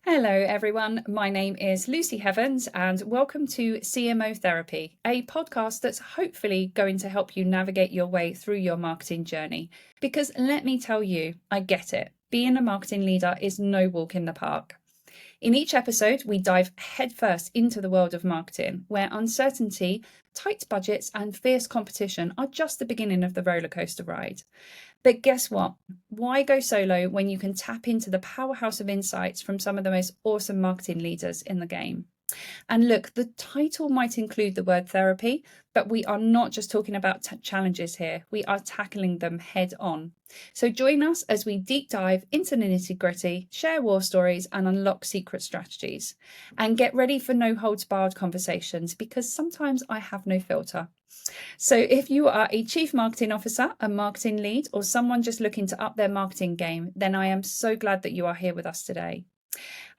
Hello, everyone. My name is Lucy Heavens, and welcome to CMO Therapy, a podcast that's hopefully going to help you navigate your way through your marketing journey. Because let me tell you, I get it. Being a marketing leader is no walk in the park. In each episode, we dive headfirst into the world of marketing, where uncertainty, tight budgets, and fierce competition are just the beginning of the rollercoaster ride. But guess what? Why go solo when you can tap into the powerhouse of insights from some of the most awesome marketing leaders in the game? And look, the title might include the word therapy, but we are not just talking about challenges here. We are tackling them head on. So join us as we deep dive into the nitty gritty, share war stories, and unlock secret strategies. And get ready for no holds barred conversations because sometimes I have no filter. So if you are a chief marketing officer, a marketing lead, or someone just looking to up their marketing game, then I am so glad that you are here with us today.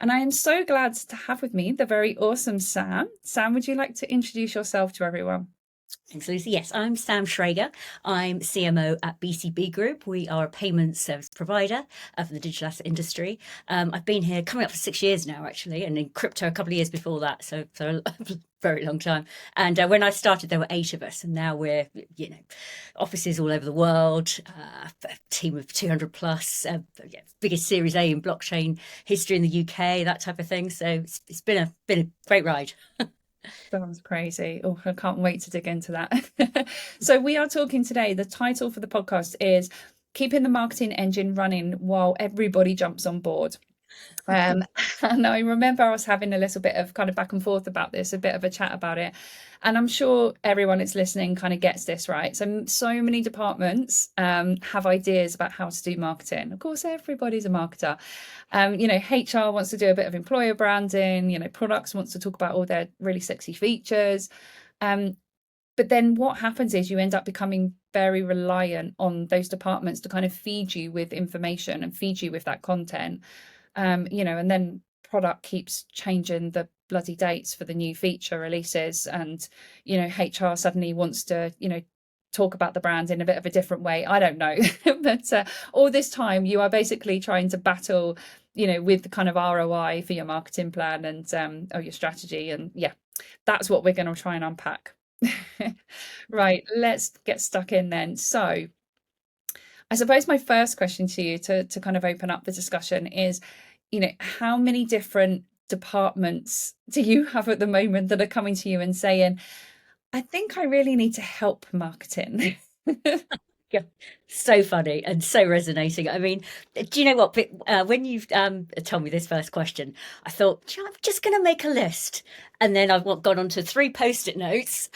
And I am so glad to have with me the very awesome Sam. Sam, would you like to introduce yourself to everyone? Thanks, Lucy. Yes, I'm Sam Schrager. I'm CMO at BCB Group. We are a payment service provider for the digital asset industry. I've been here coming up for 6 years now, actually, and in crypto a couple of years before that, so a very long time. And when I started, there were 8 of us, and now we're, offices all over the world, a team of 200 plus, biggest Series A in blockchain history in the UK, that type of thing. So it's been a great ride. Sounds crazy. Oh, I can't wait to dig into that. So we are talking today. The title for the podcast is Keeping the Marketing Engine Running While Everybody Jumps on Board. And I remember I was having a little bit of kind of back and forth about this, a bit of a chat about it. And I'm sure everyone that's listening kind of gets this, right? So many departments have ideas about how to do marketing. Of course, everybody's a marketer. HR wants to do a bit of employer branding, products wants to talk about all their really sexy features. But then what happens is you end up becoming very reliant on those departments to kind of feed you with information and feed you with that content. And then product keeps changing the bloody dates for the new feature releases, and HR suddenly wants to talk about the brand in a bit of a different way. I don't know. But all this time you are basically trying to battle with the kind of ROI for your marketing plan and or your strategy, and that's what we're going to try and unpack. Right, let's get stuck in then. So I suppose my first question to you to kind of open up the discussion is, how many different departments do you have at the moment that are coming to you and saying, I think I really need to help marketing? Yeah, so funny and so resonating. I mean, do you know what? When you've told me this first question, I thought, I'm just going to make a list. And then I've gone on to 3 post-it notes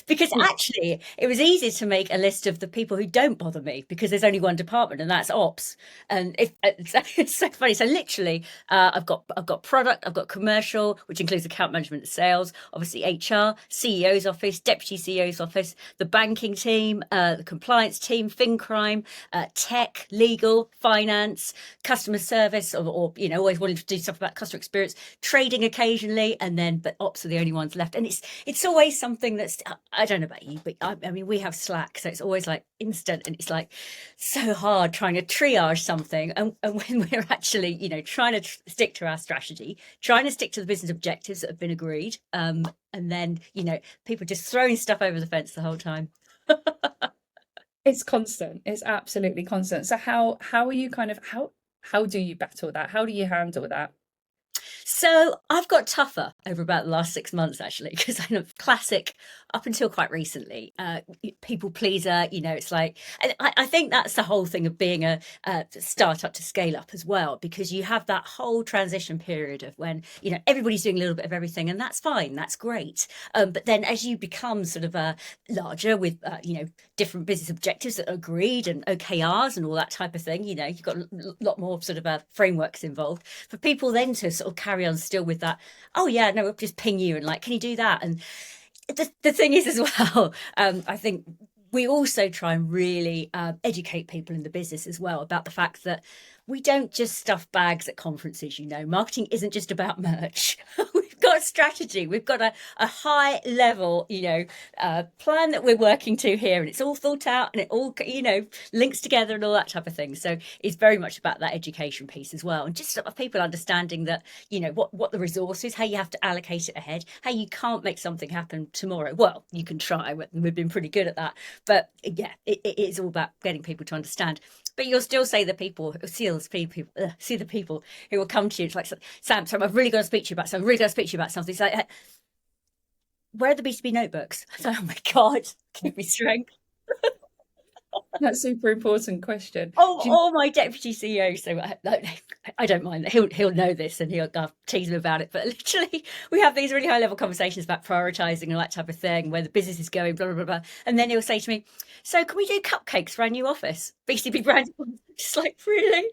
because actually it was easy to make a list of the people who don't bother me because there's only one department and that's ops. And it's so funny. So literally, I've got product, I've got commercial, which includes account management and sales, obviously HR, CEO's office, deputy CEO's office, the banking team, the compliance team, FinCrime, tech, legal, finance, customer service, or always wanting to do stuff about customer experience, trading occasionally, and then but ops are the only ones left. And it's always something that's, I don't know about you, but I mean, we have Slack, so it's always like instant, and it's like so hard trying to triage something. And when we're actually, trying to stick to our strategy, trying to stick to the business objectives that have been agreed, and then, people just throwing stuff over the fence the whole time. It's constant. It's absolutely constant. So how are you kind of how do you battle that? How do you handle that? So I've got tougher over about the last 6 months, actually, because I'm a classic up until quite recently, people pleaser. It's like, and I think that's the whole thing of being a startup to scale up as well, because you have that whole transition period of when, everybody's doing a little bit of everything, and that's fine, that's great. But then as you become sort of larger with, different business objectives that are agreed and OKRs and all that type of thing, you've got a lot more sort of frameworks involved for people then to sort of carry on still with that. Oh yeah, no, we'll just ping you and like, can you do that? And the thing is as well, I think we also try and really educate people in the business as well about the fact that we don't just stuff bags at conferences. Marketing isn't just about merch. got a strategy. We've got a high level, plan that we're working to here, and it's all thought out, and it all, links together and all that type of thing. So it's very much about that education piece as well, and just sort of people understanding that, what the resource is, how you have to allocate it ahead, how you can't make something happen tomorrow. Well, you can try. We've been pretty good at that, but yeah, it is all about getting people to understand. But you'll still say the people, see the people who will come to you. It's like, Sam, I've really got to speak to you about something. Really got to speak to you about something. It's like, where are the BCB notebooks? It's like, oh my God, give me strength. That's a super important question. Oh, my deputy CEO. So I don't mind that. He'll know this, and he'll tease me about it. But literally, we have these really high level conversations about prioritizing and that type of thing, where the business is going, blah blah blah blah. And then he'll say to me, "So can we do cupcakes for our new office? BCB brand?" Just like, really?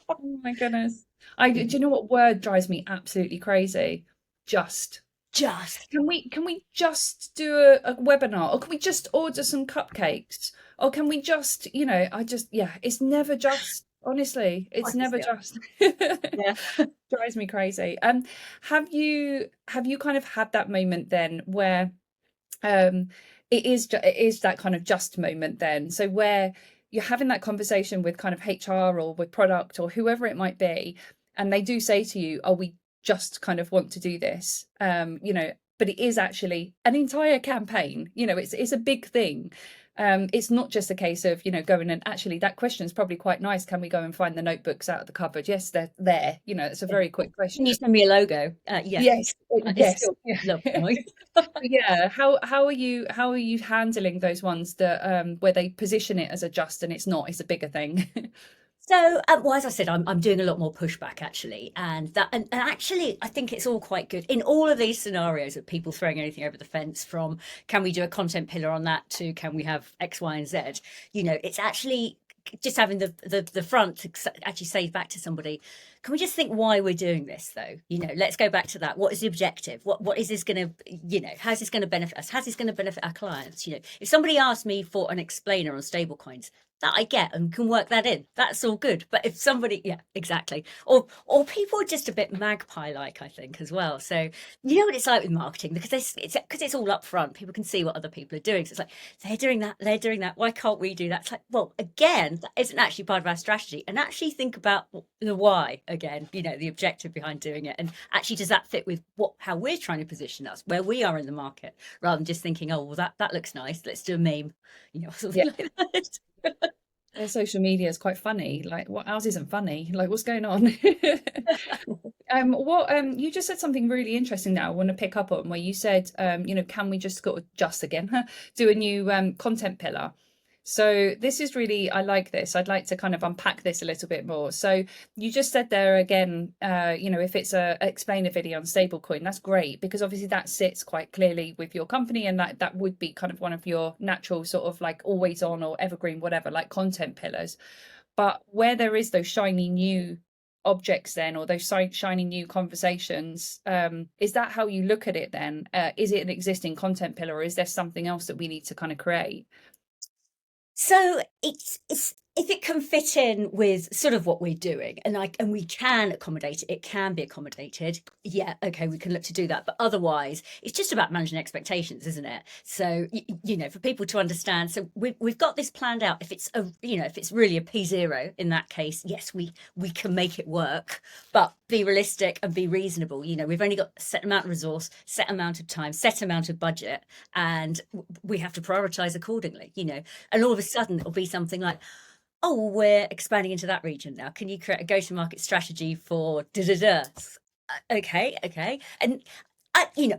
Oh my goodness. Do you know what word drives me absolutely crazy? Just. Can we just do a webinar, or can we just order some cupcakes, or can we just, it's never just. Honestly, it's never just. Yeah. Drives me crazy. Have you kind of had that moment then where it is that kind of just moment then? So where you're having that conversation with kind of HR or with product or whoever it might be, and they do say to you, "Oh, we just kind of want to do this," but it is actually an entire campaign. It's a big thing. It's not just a case of going, and actually that question is probably quite nice. Can we go and find the notebooks out of the cupboard? Yes, they're there. It's a very quick question. Can you send me a logo? Yeah. Yes, yes. Nice. Yeah. How are you handling those ones that where they position it as a just and it's not? It's a bigger thing. So, as I said, I'm doing a lot more pushback actually, and actually, I think it's all quite good in all of these scenarios of people throwing anything over the fence. From can we do a content pillar on that to can we have X, Y, and Z? It's actually just having the front to actually say back to somebody, can we just think why we're doing this though? Let's go back to that. What is the objective? What is this going to, how's this going to benefit us? How's this going to benefit our clients? If somebody asks me for an explainer on stable coins, that I get and can work that in, that's all good. But if somebody, yeah, exactly, or people are just a bit magpie like, I think, as well. So you know what it's like with marketing, because it's all up front, people can see what other people are doing, so it's like, they're doing that, why can't we do that? It's like, well, again, that isn't actually part of our strategy. And actually think about the why again, the objective behind doing it, and actually does that fit with how we're trying to position us, where we are in the market, rather than just thinking, oh well, that looks nice, let's do a meme, something like that. Social media is quite funny. Like, what else isn't funny? Like, what's going on? You just said something really interesting now I want to pick up on, where you said, can we just again do a new content pillar? So this is really, I like this. I'd like to kind of unpack this a little bit more. So you just said there again, if it's a explainer video on stablecoin, that's great, because obviously that sits quite clearly with your company, and that would be kind of one of your natural sort of like always on or evergreen, whatever, like content pillars. But where there is those shiny new objects then, or those shiny new conversations, is that how you look at it then? Is it an existing content pillar, or is there something else that we need to kind of create? So it's if it can fit in with sort of what we're doing, and we can accommodate it, it can be accommodated. Yeah, okay, we can look to do that. But otherwise, it's just about managing expectations, isn't it? So for people to understand. So we've got this planned out. If it's if it's really a P0 in that case, yes, we can make it work, but be realistic and be reasonable. We've only got a set amount of resource, set amount of time, set amount of budget, and we have to prioritize accordingly. And all of a sudden it'll be something like, oh, we're expanding into that region now. Can you create a go-to-market strategy for da-da-da? Okay. And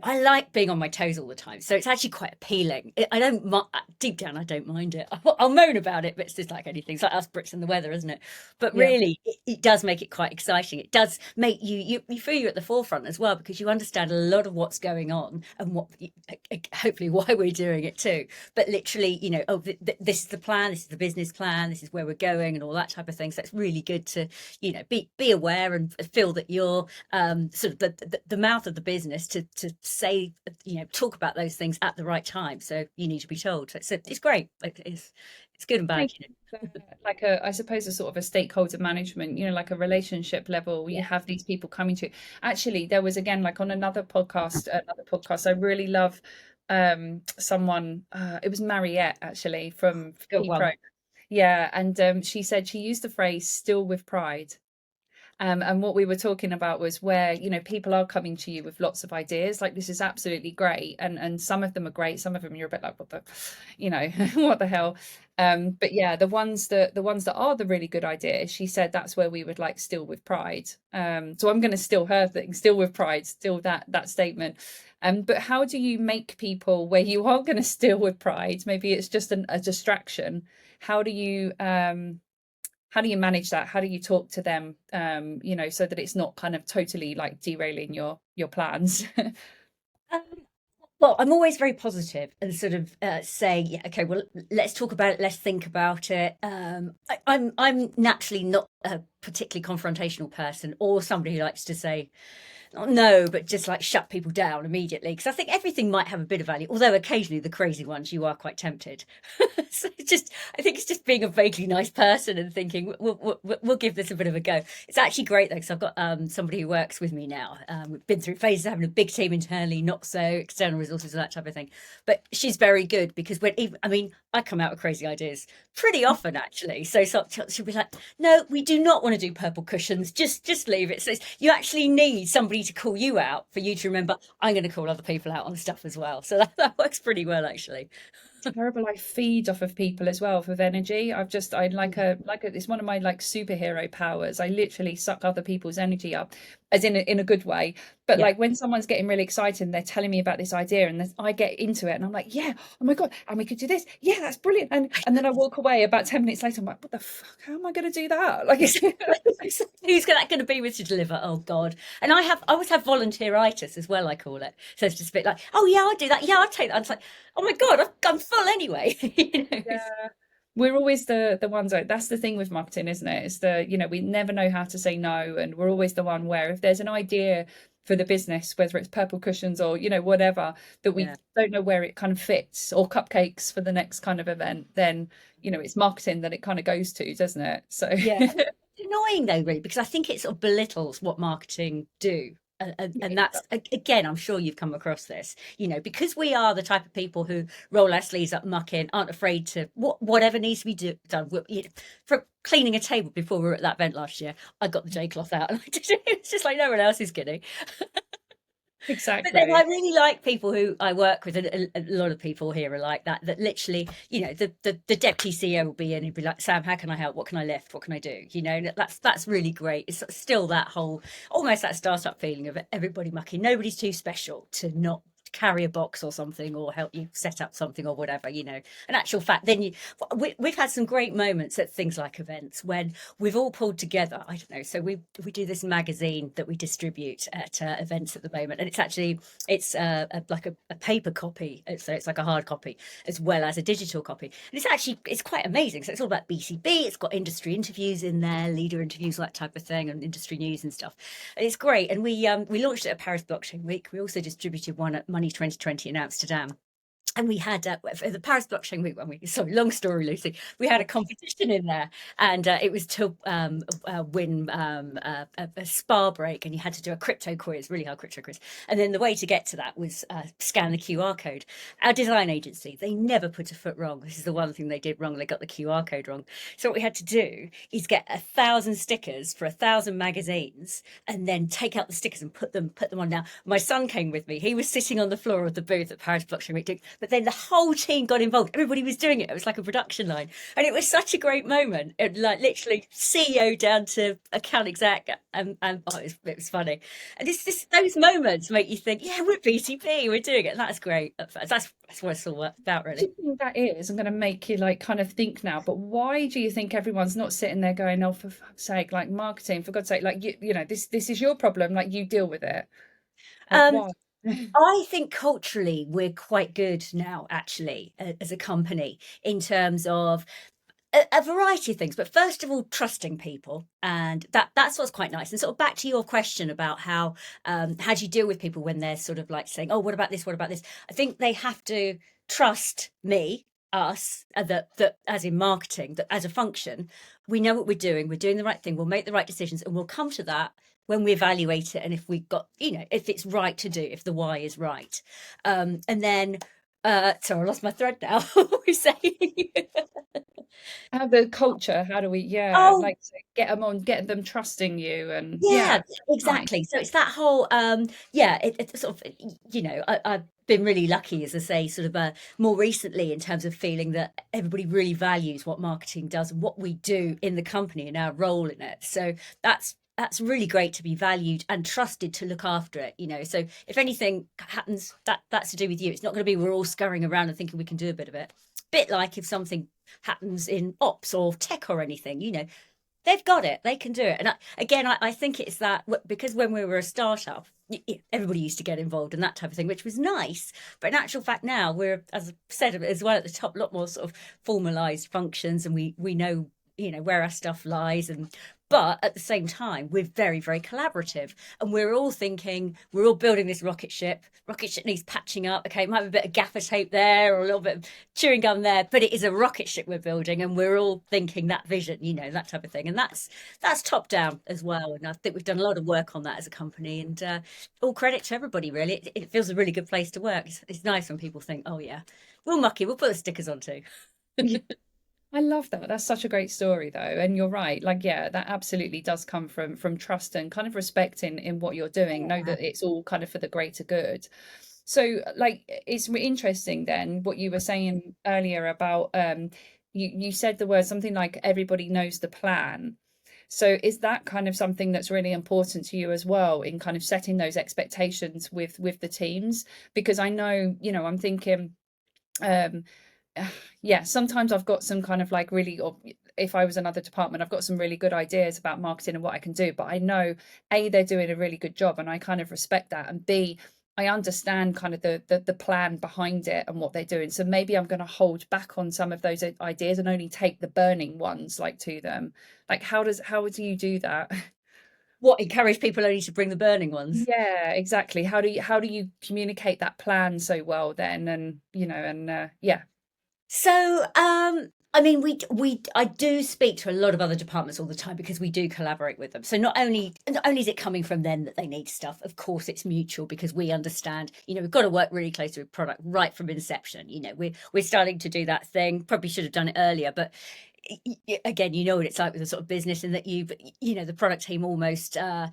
I like being on my toes all the time, so it's actually quite appealing. Deep down, I don't mind it. I'll moan about it, but it's just like anything. It's like us Brits and the weather, isn't it? But really, it does make it quite exciting. It does make you feel you're at the forefront as well, because you understand a lot of what's going on and hopefully why we're doing it too. But literally, this is the plan, this is the business plan, this is where we're going, and all that type of thing. So it's really good to be aware and feel that you're sort of the mouth of the business to say, talk about those things at the right time. So you need to be told. So it's great. It's It's good and bad, Like like a, I suppose, a sort of a stakeholder management, like a relationship level where you Yeah. have these people coming to. Actually, there was again like on another podcast I really love, someone, it was Mariette actually from Good P Pro. one. Yeah, and she said she used the phrase "still with pride." And what we were talking about was where, people are coming to you with lots of ideas, like this is absolutely great. And some of them are great. Some of them you're a bit like, what the, what the hell? But yeah, the ones that are the really good ideas, she said that's where we would like still with pride. So I'm going to steal her thing, still with pride, still that statement. But how do you make people where you are going to steal with pride? Maybe it's just a distraction. How do you how do you manage that? How do you talk to them, so that it's not kind of totally like derailing your plans? Um, well, I'm always very positive and sort of say, yeah, okay, well, let's talk about it, let's think about it. I'm naturally not a particularly confrontational person or somebody who likes to say, not no, but just like shut people down immediately. Because I think everything might have a bit of value, although occasionally the crazy ones you are quite tempted. So I think it's just being a vaguely nice person and thinking we'll give this a bit of a go. It's actually great though, because I've got somebody who works with me now. We've been through phases of having a big team internally, not so external resources and that type of thing. But she's very good because I come out with crazy ideas pretty often actually. So she'll be like, no, we do not want to do purple cushions. Just leave it. So you actually need somebody to call you out for you to remember, I'm going to call other people out on stuff as well. So that works pretty well, actually. Terrible. I feed off of people as well with energy. I it's one of my like superhero powers. I literally suck other people's energy up, as in a good way. But Yeah. like when someone's getting really excited and they're telling me about this idea and I get into it and I'm like, yeah, oh my God, and we could do this. Yeah, that's brilliant. And then I walk away about 10 minutes later. I'm like, what the fuck? How am I going to do that? Like, Who's that going to be with to deliver? Oh God! And I always have volunteeritis as well. I call it. So it's just a bit like, oh yeah, I'll do that. Yeah, I'll take that. And it's like, oh my God, I'm full anyway. yeah. We're always the ones like that's the thing with marketing, isn't it? It's we never know how to say no, and we're always the one where if there's an idea for the business, whether it's purple cushions or whatever, that we Yeah. don't know where it kind of fits, or cupcakes for the next kind of event, then it's marketing that it kind of goes to, doesn't it? So Yeah. It's annoying though, really, because I think it sort of belittles what marketing do. And that's again, I'm sure you've come across this, because we are the type of people who roll our sleeves up, muck in, aren't afraid to whatever needs to be done. For cleaning a table before we were at that event last year, I got the J cloth out and I did it. It's just like no one else is kidding. But then I exactly. really like people who I work with, and a lot of people here are like that. That literally, the deputy CEO will be in, he'll be like, "Sam, how can I help? What can I lift? What can I do?" That's really great. It's still that whole almost that startup feeling of everybody mucking. Nobody's too special to not carry a box or something or help you set up something or whatever. In actual fact, then we've had some great moments at things like events when we've all pulled together. I don't know. So we do this magazine that we distribute at events at the moment, and it's like a paper copy, so it's like a hard copy as well as a digital copy, and it's quite amazing. So it's all about BCB. It's got industry interviews in there, leader interviews, that type of thing, and industry news and stuff. And it's great. And we launched it at Paris Blockchain Week. We also distributed one at Money 2020 in Amsterdam. And we had for the Paris Blockchain Week sorry, long story, Lucy. We had a competition in there, and it was to win a spa break, and you had to do a crypto quiz, really hard crypto quiz. And then the way to get to that was scan the QR code. Our design agency, they never put a foot wrong. This is the one thing they did wrong. They got the QR code wrong. So what we had to do is get 1,000 stickers for 1,000 magazines, and then take out the stickers and put them on. Now, my son came with me. He was sitting on the floor of the booth at Paris Blockchain Week. But then the whole team got involved. Everybody was doing it. It was like a production line. And it was such a great moment. Like literally CEO down to account exec. And it was funny. And those moments make you think, yeah, we're BCB, we're doing it. And that's great. That's what it's all about, really. Do you think that is? I'm going to make you like kind of think now, but why do you think everyone's not sitting there going, "Oh, for fuck's sake, like marketing, for God's sake, like this is your problem, like you deal with it." Like Um, why? I think culturally we're quite good now, actually, as a company in terms of a variety of things. But first of all, trusting people, and that's what's quite nice. And sort of back to your question about how do you deal with people when they're sort of like saying, "Oh, what about this? What about this?" I think they have to trust me. us, that as in marketing, that as a function, we know what we're doing the right thing, we'll make the right decisions, and we'll come to that when we evaluate it, and if we've got, if it's right to do, if the why is right. And then, sorry, I lost my thread now. What were we saying? How the culture, how do we, yeah, Oh, like to get them on, get them trusting you, and yeah, yeah, nice. exactly. So it's that whole, yeah, it sort of, I've been really lucky, as I say, sort of more recently, in terms of feeling that everybody really values what marketing does and what we do in the company and our role in it. So that's really great to be valued and trusted to look after it. So if anything happens, that's to do with you. It's not going to be we're all scurrying around and thinking we can do a bit of it. Bit like if something happens in ops or tech or anything, they've got it, they can do it. And I think it's that, because when we were a startup, everybody used to get involved in that type of thing, which was nice. But in actual fact, now we're, as I said as well at the top, a lot more sort of formalized functions, and we know where our stuff lies. But at the same time, we're very, very collaborative, and we're all thinking, we're all building this rocket ship. Rocket ship needs patching up. Okay, it might be a bit of gaffer tape there or a little bit of chewing gum there, but it is a rocket ship we're building, and we're all thinking that vision, that type of thing. And that's top down as well. And I think we've done a lot of work on that as a company, and all credit to everybody, really. It feels a really good place to work. It's nice when people think, oh yeah, we'll mucky, we'll put the stickers on too. Yeah, I love that. That's such a great story though. And you're right. Like, yeah, that absolutely does come from trust and kind of respect in what you're doing. Know Yeah. that it's all kind of for the greater good. So like it's interesting then what you were saying earlier about you said the word something like everybody knows the plan. So is that kind of something that's really important to you as well in kind of setting those expectations with the teams? Because I know, I'm thinking um yeah, sometimes I've got some kind of like really, or if I was another department, I've got some really good ideas about marketing and what I can do, but I know A, they're doing a really good job and I kind of respect that, and B, I understand kind of the plan behind it and what they're doing. So maybe I'm going to hold back on some of those ideas and only take the burning ones like to them. Like how do you do that? What, encourage people only to bring the burning ones? Yeah, exactly. How do you communicate that plan so well then? And yeah. So, I mean, I do speak to a lot of other departments all the time, because we do collaborate with them. So not only is it coming from them that they need stuff, of course it's mutual, because we understand, we've got to work really closely with product right from inception. We're starting to do that thing. Probably should have done it earlier, but again, what it's like with a sort of business, in that the product team almost, uh,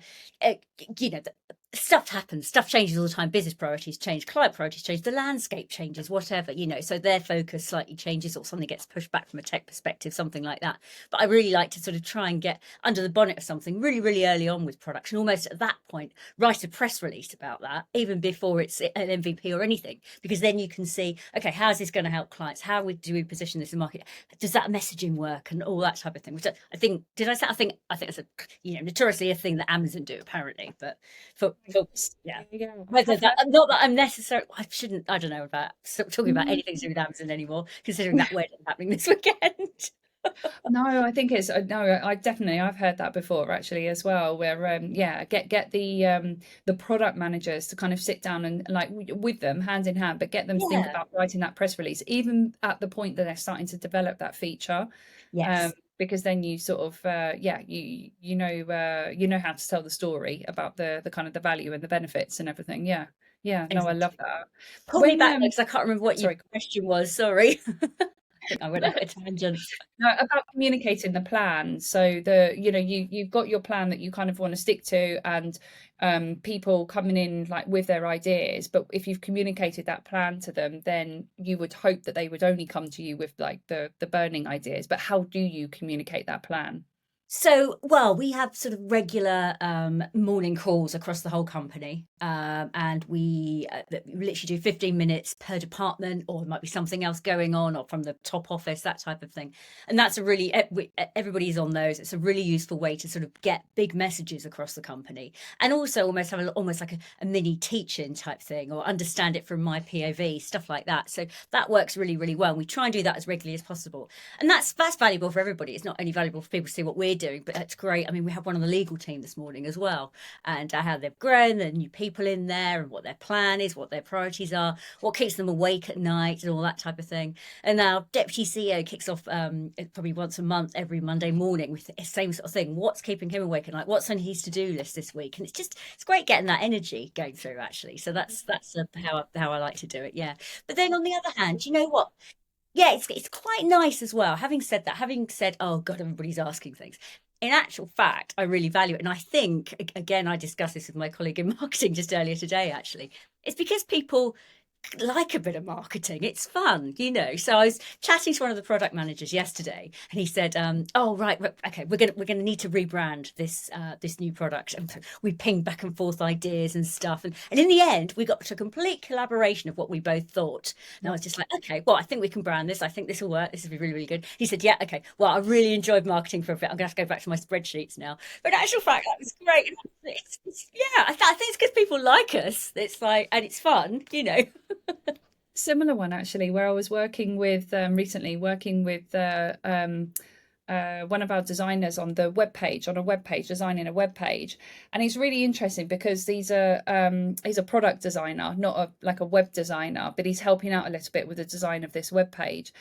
stuff happens, stuff changes all the time, business priorities change, client priorities change, the landscape changes, whatever, so their focus slightly changes, or something gets pushed back from a tech perspective, something like that. But I really like to sort of try and get under the bonnet of something really, really early on with production, almost at that point write a press release about that, even before it's an MVP or anything, because then you can see, okay, how's this going to help clients, do we position this in the market, does that messaging work, and all that type of thing, which I think, did I say, I think it's a notoriously a thing that Amazon do, apparently. But for yeah, Yeah, I whether have that, heard. not that I'm necessarily, I don't know about talking about No. anything to do with Amazon anymore, considering that wedding happening this weekend. No, I think it's no, I've heard that before actually as well, where yeah, get the product managers to kind of sit down and like with them hand in hand, but get them to think Yeah. about writing that press release, even at the point that they're starting to develop that feature. Yes. Because then you sort of yeah, you know how to tell the story about the kind of the value and the benefits and everything. Yeah. Yeah, no, I love Exactly. that. Pull me When back, because I can't remember what your sorry. question was. Sorry. I think I went off a tangent. No, about communicating the plan. So you've got your plan that you kind of want to stick to, and people coming in like with their ideas. But if you've communicated that plan to them, then you would hope that they would only come to you with like the burning ideas. But how do you communicate that plan? So, well, we have sort of regular morning calls across the whole company, and we literally do 15 minutes per department, or it might be something else going on, or from the top office, that type of thing. And that's a really, everybody's on those. It's a really useful way to sort of get big messages across the company, and also almost have almost like a mini teach-in type thing, or understand it from my POV, stuff like that. So that works really, really well. And we try and do that as regularly as possible. And that's valuable for everybody. It's not only valuable for people to see what we're doing, but that's great. I mean, we have one on the legal team this morning as well, and how they've grown, the new people in there, and what their plan is, what their priorities are, what keeps them awake at night, and all that type of thing. And our deputy CEO kicks off probably once a month, every Monday morning, with the same sort of thing. What's keeping him awake at night? What's on his to-do list this week? And it's great getting that energy going through, actually. So that's how I like to do it. Yeah. But then on the other hand, you know what? Yeah, it's quite nice as well. Having said that, having said, oh God, everybody's asking things. In actual fact, I really value it. And I think, again, I discussed this with my colleague in marketing just earlier today, actually. It's because people like a bit of marketing. It's fun, you know. So I was chatting to one of the product managers yesterday, and he said, "Oh, right, okay, we're gonna need to rebrand this new product." And we pinged back and forth ideas and stuff, and in the end, we got to a complete collaboration of what we both thought. And I was just like, "Okay, well, I think we can brand this. I think this will work. This will be really, really good." He said, "Yeah, okay. Well, I really enjoyed marketing for a bit. I'm gonna have to go back to my spreadsheets now." But in actual fact, that was great. Yeah, I think it's because people like us. It's like, and it's fun, you know. Similar one actually, where I was working with recently, working with one of our designers on the web page, designing a web page, and he's really interesting because he's a product designer, not like a web designer, but he's helping out a little bit with the design of this web page.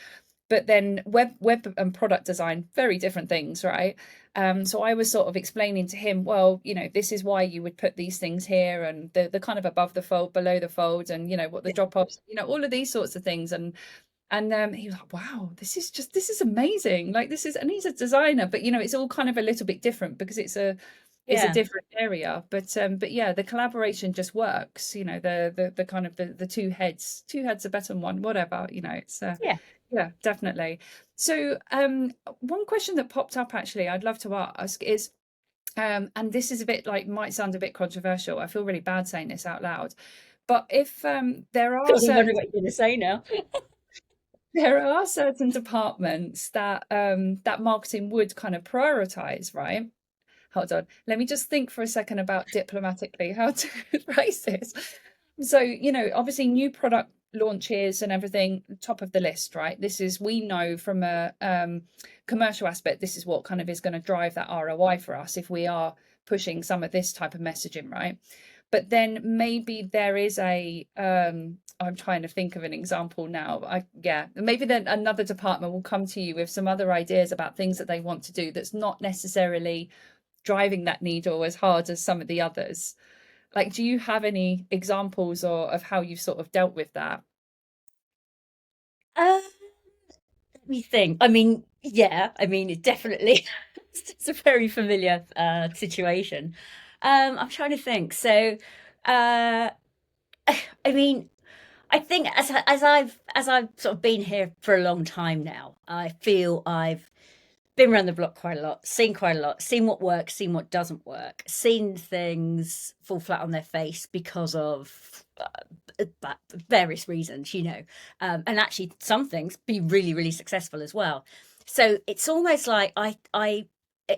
But then web and product design, very different things, right? So I was sort of explaining to him, well, you know, this is why you would put these things here, and the kind of above the fold, below the fold, and you know what the drop offs, you know, all of these sorts of things. And he was like, wow, this is amazing. Like and he's a designer, but you know, it's all kind of a little bit different because it's a different area. But yeah, the collaboration just works. You know, the kind of the two heads are better than one, whatever. You know, it's yeah, definitely. So one question that popped up actually, I'd love to ask is, and this is a bit like might sound a bit controversial. I feel really bad saying this out loud, but if there are God, I'm certain wondering what you're going to say now. there are certain departments that that marketing would kind of prioritize, right? Hold on, let me just think for a second about diplomatically how to phrase this. So, you know, obviously new product launches and everything, top of the list, right? This is, we know from a commercial aspect, this is what kind of is going to drive that ROI for us if we are pushing some of this type of messaging, right? But then maybe there is I'm trying to think of an example now. Maybe then another department will come to you with some other ideas about things that they want to do that's not necessarily driving that needle as hard as some of the others. Like, do you have any examples of how you've sort of dealt with that? Let me think. I mean, yeah, I mean, it definitely it's a very familiar situation. I'm trying to think. So, uh, I mean, I think as I've sort of been here for a long time now, I feel I've been around the block quite a lot, seen what works, seen what doesn't work, seen things fall flat on their face because of various reasons, you know, and actually some things be really, really successful as well. So it's almost like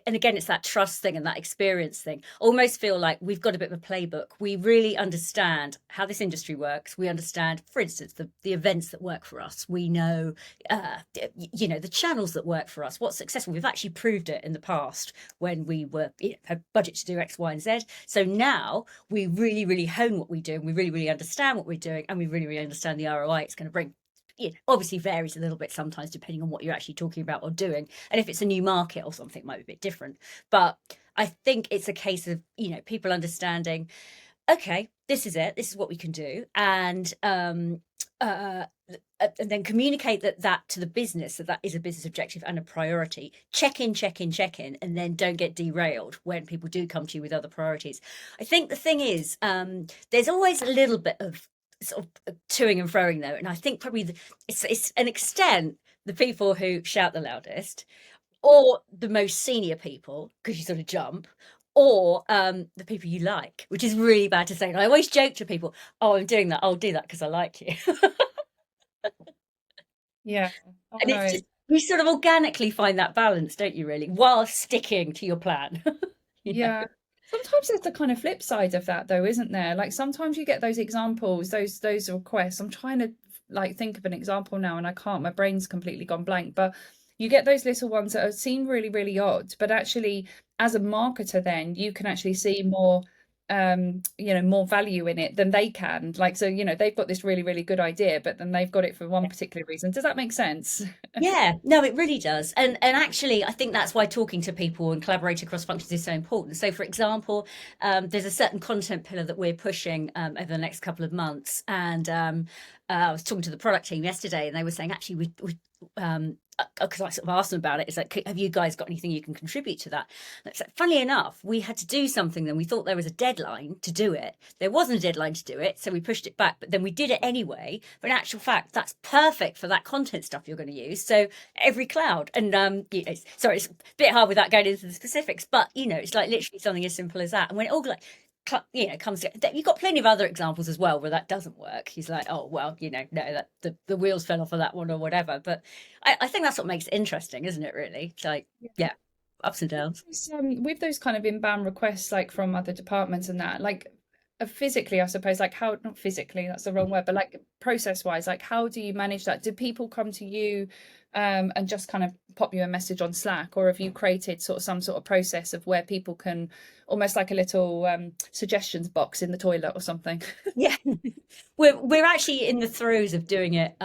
and again, it's that trust thing and that experience thing. Almost feel like we've got a bit of a playbook. We really understand how this industry works. We understand, for instance, the events that work for us. We know, you know, the channels that work for us. What's successful? We've actually proved it in the past when we were had budget to do X, Y, and Z. So now we really, really hone what we do. And we really, really understand what we're doing, and we really, really understand the ROI it's going to bring. It obviously varies a little bit sometimes depending on what you're actually talking about or doing, and if it's a new market or something, it might be a bit different. But I think it's a case of, you know, people understanding, okay, this is it, this is what we can do, and then communicate that to the business, that is a business objective and a priority. Check in, and then don't get derailed when people do come to you with other priorities. I think the thing is, there's always a little bit of sort of toing and froing though, and I think probably it's an extent the people who shout the loudest, or the most senior people because you sort of jump, or the people you like, which is really bad to say. And I always joke to people, oh, I'm doing that, I'll do that because I like you. Yeah. Oh, And no. it's just, you sort of organically find that balance, don't you, really, while sticking to your plan. You know? Yeah. Sometimes there's the kind of flip side of that though, isn't there? Like sometimes you get those examples, those requests. I'm trying to like think of an example now and I can't, my brain's completely gone blank. But you get those little ones that seem really, really odd, but actually as a marketer, then you can actually see more more value in it than they can. Like, so, they've got this really, really good idea, but then they've got it for one particular reason. Does that make sense? Yeah, no, it really does. And actually, I think that's why talking to people and collaborating across functions is so important. So, for example, there's a certain content pillar that we're pushing over the next couple of months. And I was talking to the product team yesterday, and they were saying, actually, because I sort of asked them about it, is like, have you guys got anything you can contribute to that? And so, funnily enough, we had to do something then. We thought there was a deadline to do it. There wasn't a deadline to do it, so we pushed it back, but then we did it anyway. But in actual fact, that's perfect for that content stuff you're going to use. So every cloud, and sorry, it's a bit hard without going into the specifics, but it's like literally something as simple as that. And when it all like comes together, you've got plenty of other examples as well where that doesn't work. He's like, oh well, no, that the wheels fell off of that one or whatever. But I think that's what makes it interesting, isn't it? Really, it's like, yeah, ups and downs. With those kind of inbound requests, like from other departments and that, like physically, I suppose, like how, not physically, that's the wrong word, but like process wise, like how do you manage that? Do people come to you and just kind of pop you a message on Slack, or have you created sort of some sort of process of where people can, almost like a little suggestions box in the toilet or something? Yeah, we're actually in the throes of doing it,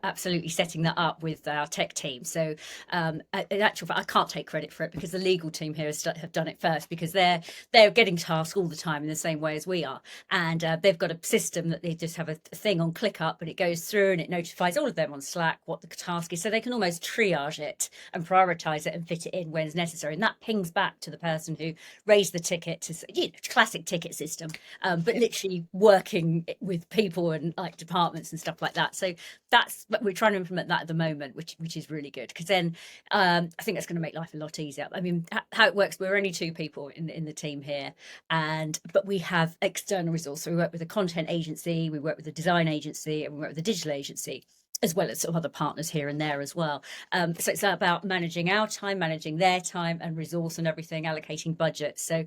absolutely setting that up with our tech team. So in actual fact, I can't take credit for it because the legal team here have done it first, because they're getting tasked all the time in the same way as we are, and they've got a system that they just have a thing on ClickUp, and it goes through and it notifies all of them on Slack what the task is, so they can almost triage it and prioritize it and fit it in when it's necessary, and that pings back to the person who raised the ticket to classic ticket system, but literally working with people and like departments and stuff like that. So that's what we're trying to implement that at the moment, which is really good, because then I think that's going to make life a lot easier. I mean, how it works, we're only 2 people in the team here, but we have external resource. So we work with a content agency, we work with a design agency, and we work with a digital agency, as well as sort of other partners here and there as well. So it's about managing our time, managing their time and resource and everything, allocating budget. So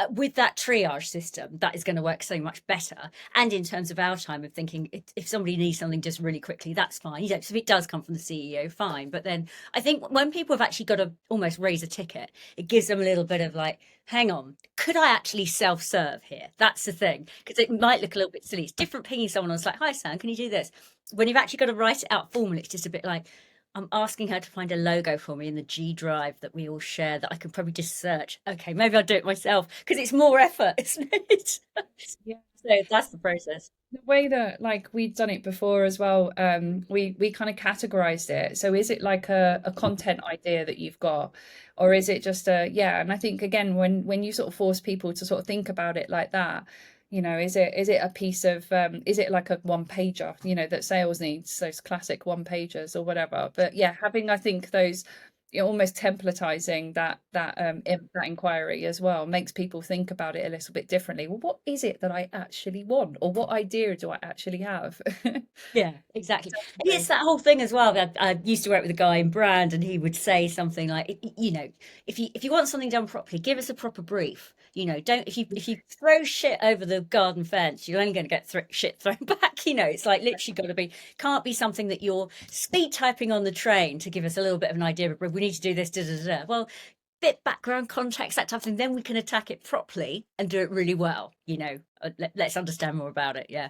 with that triage system, that is going to work so much better. And in terms of our time of thinking, if somebody needs something just really quickly, that's fine. So if it does come from the CEO, fine. But then I think when people have actually got to almost raise a ticket, it gives them a little bit of like, hang on, could I actually self-serve here? That's the thing, because it might look a little bit silly. It's different pinging someone on, it's like, hi, Sam, can you do this? When you've actually got to write it out formally, it's just a bit like, I'm asking her to find a logo for me in the G drive that we all share that I can probably just search. Okay, maybe I'll do it myself, because it's more effort, isn't it? Yeah. So that's the process. The way that, like, we'd done it before as well, we kind of categorized it. So is it like a content idea that you've got, or is it just and I think again, when you sort of force people to sort of think about it like that, is it a piece of is it like a one pager, that sales needs, those classic one pagers or whatever. But yeah, having, I think, those, almost templatizing that inquiry as well makes people think about it a little bit differently. Well, what is it that I actually want, or what idea do I actually have? Yeah, exactly. And it's that whole thing as well. I used to work with a guy in brand, and he would say something like, if you want something done properly, give us a proper brief. Don't, if you throw shit over the garden fence, you're only going to get shit thrown back. It's like literally got to be, can't be something that you're speed typing on the train to give us a little bit of an idea of, we need to do this, da, da, da. Well, bit background context, that type of thing, then we can attack it properly and do it really well. Let's understand more about it. Yeah.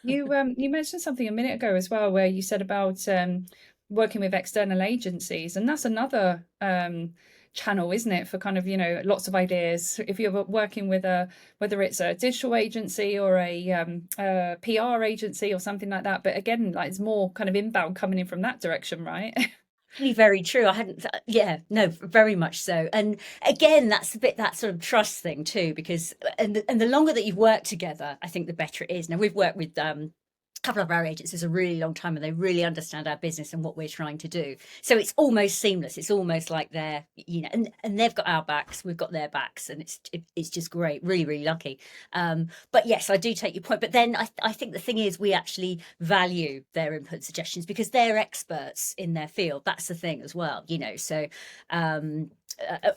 You mentioned something a minute ago as well, where you said about working with external agencies, and that's another channel, isn't it, for kind of lots of ideas. If you're working with whether it's a digital agency or a PR agency or something like that, but again, like, it's more kind of inbound coming in from that direction, right? Very true. I hadn't, yeah, no, very much so. And again, that's a bit that sort of trust thing too, because and the longer that you've worked together, I think the better it is. Now, we've worked with a couple of our agencies a really long time, and they really understand our business and what we're trying to do. So it's almost seamless. It's almost like they're, and they've got our backs, we've got their backs, and it's just great. Really, really lucky. But yes, I do take your point. But then I think the thing is, we actually value their input and suggestions because they're experts in their field. That's the thing as well, So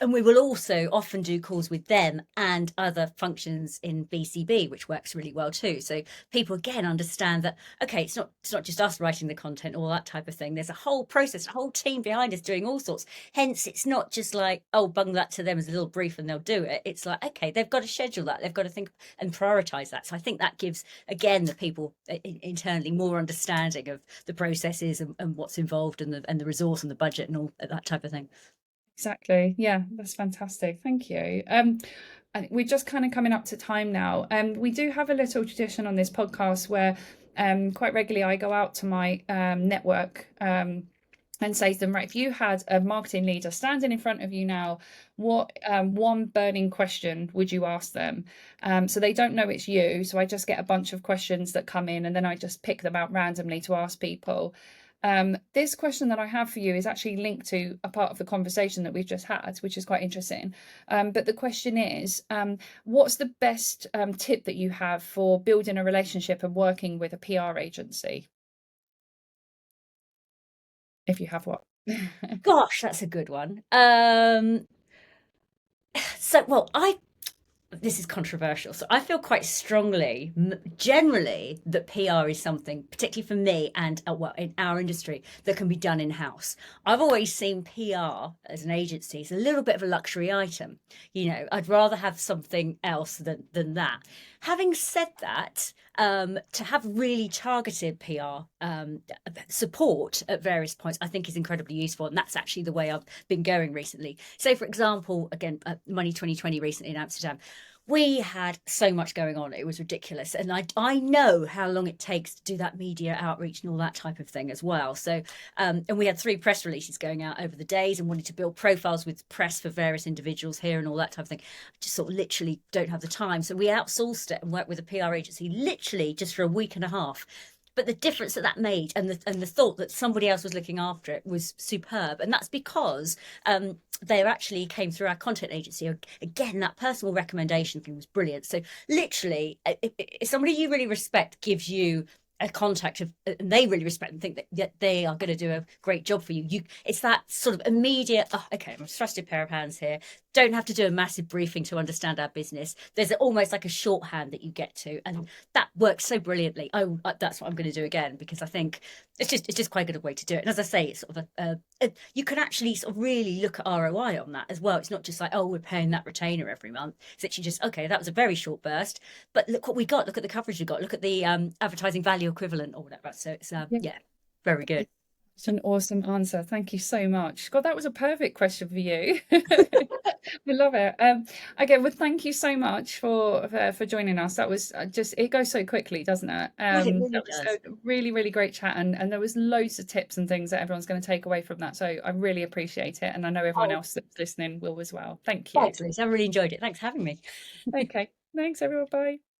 and we will also often do calls with them and other functions in BCB, which works really well too. So people again understand that, okay, it's not just us writing the content, all that type of thing. There's a whole process, a whole team behind us doing all sorts. Hence, it's not just like, oh, bung that to them as a little brief and they'll do it. It's like, okay, they've got to schedule that, they've got to think and prioritize that. So I think that gives, again, the people internally more understanding of the processes and what's involved and the resource and the budget and all that type of thing. Exactly. Yeah, that's fantastic. Thank you. We're just kind of coming up to time now. We do have a little tradition on this podcast where quite regularly I go out to my network and say to them, right, if you had a marketing leader standing in front of you now, what one burning question would you ask them? So they don't know it's you. So I just get a bunch of questions that come in and then I just pick them out randomly to ask people. This question that I have for you is actually linked to a part of the conversation that we've just had, which is quite interesting. But the question is, what's the best tip that you have for building a relationship and working with a PR agency? If you have one. Gosh, that's a good one. Well, this is controversial. So I feel quite strongly, generally, that PR is something, particularly for me and well, in our industry, that can be done in-house. I've always seen PR as an agency as a little bit of a luxury item. You know, I'd rather have something else than that. Having said that, to have really targeted PR support at various points, I think is incredibly useful. And that's actually the way I've been going recently. So, for example, again, Money 2020 recently in Amsterdam, we had so much going on. It was ridiculous. And I know how long it takes to do that media outreach and all that type of thing as well. So, and we had 3 press releases going out over the days and wanted to build profiles with press for various individuals here and all that type of thing. I just sort of literally don't have the time. So we outsourced it and worked with a PR agency literally just for a week and a half. But the difference that made and the thought that somebody else was looking after it was superb. And that's because they actually came through our content agency. Again, that personal recommendation thing was brilliant. So literally, if somebody you really respect gives you a contact of, and they really respect and think that they are going to do a great job for you, it's that sort of immediate, oh, okay, I'm a trusted pair of hands here. Don't have to do a massive briefing to understand our business. There's almost like a shorthand that you get to, and that works so brilliantly. That's what I'm going to do again, because I think it's just quite a good way to do it. And as I say, it's sort of you can actually sort of really look at ROI on that as well. It's not just like, oh, we're paying that retainer every month. It's actually just, okay, that was a very short burst, but look what we got. Look at the coverage we got. Look at the advertising value equivalent or whatever. So it's yeah, very good. It's an awesome answer. Thank you so much. God, that was a perfect question for you. We love it. Okay, well, thank you so much for joining us. That was just, it goes so quickly, doesn't it? Well, it really That was does. a really, really great chat, and there was loads of tips and things that everyone's going to take away from that. So I really appreciate it, and I know everyone Oh, else that's listening will as well. Thank you. thanks, Liz. I really enjoyed it. Thanks for having me. Okay, thanks everyone. Bye.